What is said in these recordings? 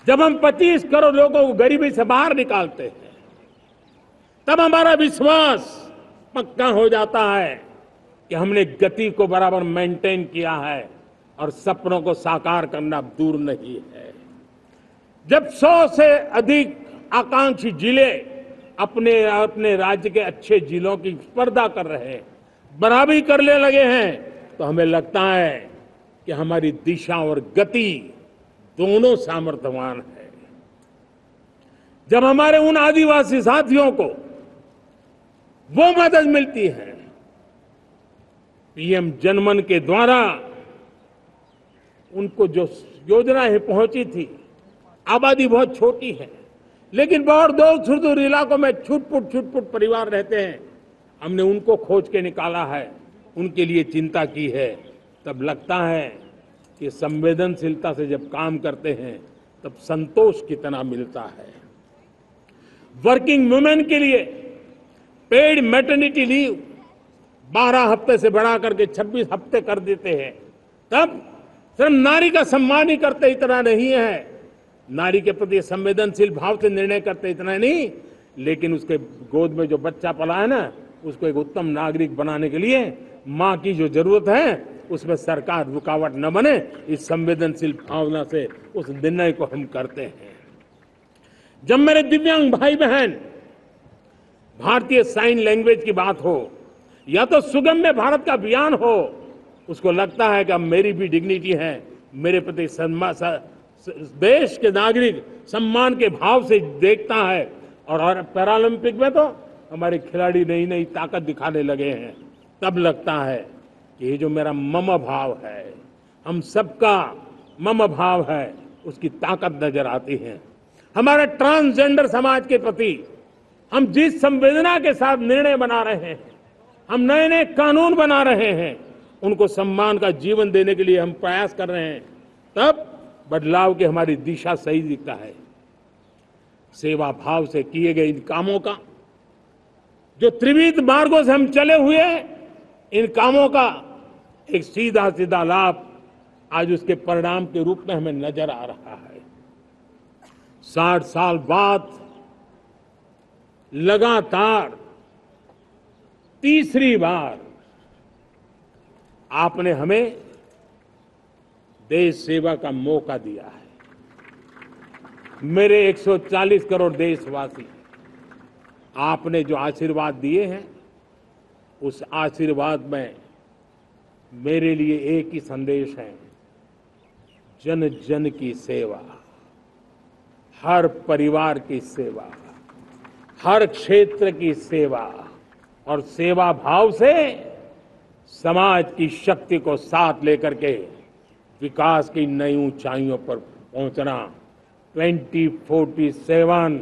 जब हम 25 करोड़ लोगों को गरीबी से बाहर निकालते हैं, तब हमारा विश्वास पक्का हो जाता है कि हमने गति को बराबर मेंटेन किया है और सपनों को साकार करना दूर नहीं है। जब 100 से अधिक आकांक्षी जिले अपने अपने राज्य के अच्छे जिलों की स्पर्धा कर रहे हैं, बराबरी करने लगे हैं, तो हमें लगता है कि हमारी दिशा और गति दोनों सामर्थ्यवान है। जब हमारे उन आदिवासी साथियों को वो मदद मिलती है, पीएम जनमन के द्वारा उनको जो योजनाएं पहुंची थी, आबादी बहुत छोटी है, लेकिन बहुत दूर सुदूर इलाकों में छुटपुट परिवार रहते हैं, हमने उनको खोज के निकाला है, उनके लिए चिंता की है। तब लगता है कि संवेदनशीलता से जब काम करते हैं तब संतोष कितना मिलता है। वर्किंग वुमेन के लिए पेड मैटरनिटी लीव 12 हफ्ते से बढ़ा करके 26 हफ्ते कर देते हैं। तब सिर्फ नारी का सम्मान ही करते इतना नहीं है, नारी के प्रति संवेदनशील भाव से निर्णय करते इतना नहीं, लेकिन उसके गोद में जो बच्चा पला है ना, उसको एक उत्तम नागरिक बनाने के लिए मां की जो जरूरत है उसमें सरकार रुकावट न बने, इस संवेदनशील भावना से उस निर्णय को हम करते हैं। जब मेरे दिव्यांग भाई बहन भारतीय साइन लैंग्वेज की बात हो या तो सुगम्य भारत का अभियान हो, उसको लगता है कि अब मेरी भी डिग्निटी है, मेरे प्रति देश के नागरिक सम्मान के भाव से देखता है। और पैरालंपिक में तो हमारे खिलाड़ी नई नई ताकत दिखाने लगे हैं। तब लगता है कि ये जो मेरा मम भाव है, हम सबका मम भाव है, उसकी ताकत नजर आती है। हमारे ट्रांसजेंडर समाज के प्रति हम जिस संवेदना के साथ निर्णय बना रहे हैं, हम नए नए कानून बना रहे हैं, उनको सम्मान का जीवन देने के लिए हम प्रयास कर रहे हैं, तब बदलाव की हमारी दिशा सही दिखता है। सेवा भाव से किए गए इन कामों का, जो त्रिविध मार्गों से हम चले हुए, इन कामों का एक सीधा सीधा लाभ आज उसके परिणाम के रूप में हमें नजर आ रहा है। 60 साल बाद लगातार तीसरी बार आपने हमें देश सेवा का मौका दिया है। मेरे 140 करोड़ देशवासी, आपने जो आशीर्वाद दिए हैं, उस आशीर्वाद में मेरे लिए एक ही संदेश है, जन जन की सेवा, हर परिवार की सेवा, हर क्षेत्र की सेवा, और सेवा भाव से समाज की शक्ति को साथ लेकर के विकास की नई ऊंचाइयों पर पहुंचना। 2047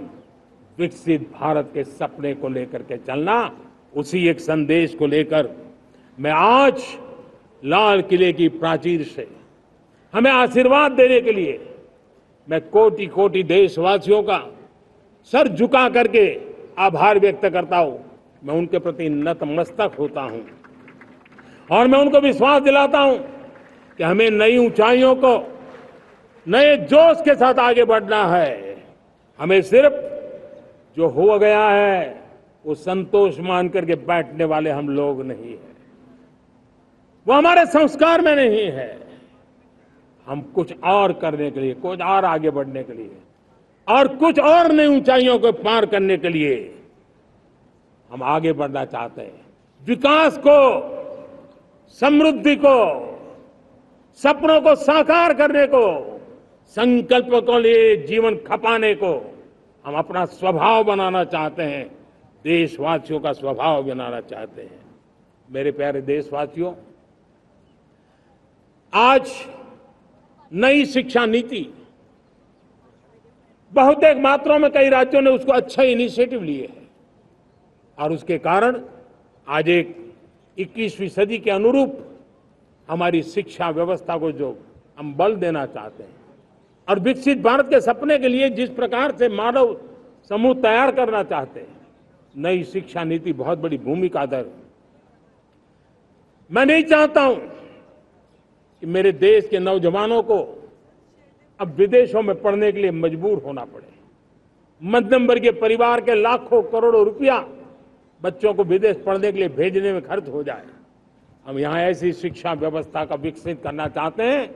विकसित भारत के सपने को लेकर के चलना, उसी एक संदेश को लेकर मैं आज लाल किले की प्राचीर से हमें आशीर्वाद देने के लिए मैं कोटि कोटि देशवासियों का सर झुका करके आभार व्यक्त करता हूं। मैं उनके प्रति नतमस्तक होता हूं और मैं उनको विश्वास दिलाता हूं कि हमें नई ऊंचाइयों को नए जोश के साथ आगे बढ़ना है। हमें सिर्फ जो हो गया है वो संतोष मान करके बैठने वाले हम लोग नहीं हैं, वो हमारे संस्कार में नहीं है। हम कुछ और करने के लिए, कुछ और आगे बढ़ने के लिए और कुछ और नई ऊंचाइयों को पार करने के लिए हम आगे बढ़ना चाहते हैं। विकास को, समृद्धि को, सपनों को साकार करने को, संकल्प को लिए जीवन खपाने को हम अपना स्वभाव बनाना चाहते हैं, देशवासियों का स्वभाव बनाना चाहते हैं। मेरे प्यारे देशवासियों, आज नई शिक्षा नीति बहुतेक मात्रा में कई राज्यों ने उसको अच्छा इनिशिएटिव लिए है और उसके कारण आज एक 21वीं सदी के अनुरूप हमारी शिक्षा व्यवस्था को जो हम बल देना चाहते हैं और विकसित भारत के सपने के लिए जिस प्रकार से मानव समूह तैयार करना चाहते हैं, नई शिक्षा नीति बहुत बड़ी भूमिका अदा। मैं नहीं चाहता हूं कि मेरे देश के नौजवानों को अब विदेशों में पढ़ने के लिए मजबूर होना पड़े। मध्यम वर्गीय परिवार के लाखों करोड़ों रुपया बच्चों को विदेश पढ़ने के लिए भेजने में खर्च हो जाए। हम यहाँ ऐसी शिक्षा व्यवस्था का विकसित करना चाहते हैं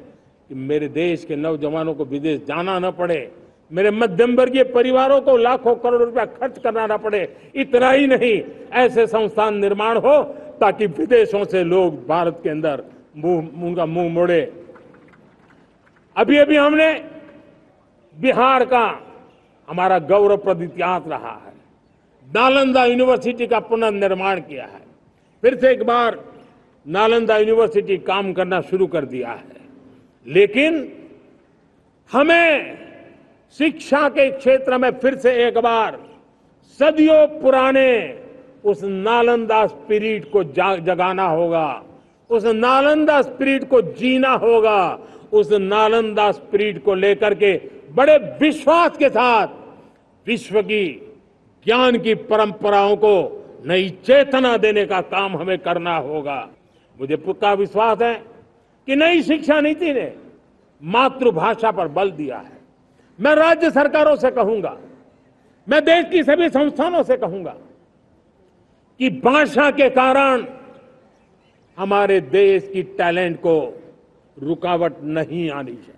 कि मेरे देश के नौजवानों को विदेश जाना न पड़े, मेरे मध्यम वर्गीय परिवारों को लाखों करोड़ रुपया खर्च करना न पड़े। इतना ही नहीं, ऐसे संस्थान निर्माण हो ताकि विदेशों से लोग भारत के अंदर उनका मुंह मोड़े। अभी अभी हमने बिहार का हमारा गौरवप्रद इतिहास रहा है, नालंदा यूनिवर्सिटी का पुनर्निर्माण किया है। फिर से एक बार नालंदा यूनिवर्सिटी काम करना शुरू कर दिया है। लेकिन हमें शिक्षा के क्षेत्र में फिर से एक बार सदियों पुराने उस नालंदा स्पिरिट को जगाना होगा, उस नालंदा स्पिरिट को जीना होगा, उस नालंदा स्पिरिट को लेकर के बड़े विश्वास के साथ विश्व की ज्ञान की परंपराओं को नई चेतना देने का काम हमें करना होगा। मुझे पक्का विश्वास है कि नई शिक्षा नीति ने मातृभाषा पर बल दिया है। मैं राज्य सरकारों से कहूंगा, मैं देश की सभी संस्थानों से कहूंगा कि भाषा के कारण हमारे देश की टैलेंट को रुकावट नहीं आनी चाहिए,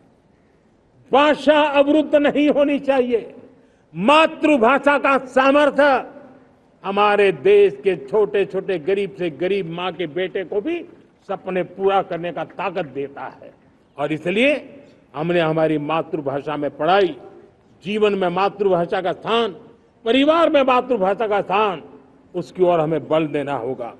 भाषा अवरुद्ध नहीं होनी चाहिए। मातृभाषा का सामर्थ्य हमारे देश के छोटे छोटे गरीब से गरीब मां के बेटे को भी सपने पूरा करने का ताकत देता है। और इसलिए हमने हमारी मातृभाषा में पढ़ाई, जीवन में मातृभाषा का स्थान, परिवार में मातृभाषा का स्थान, उसकी ओर हमें बल देना होगा।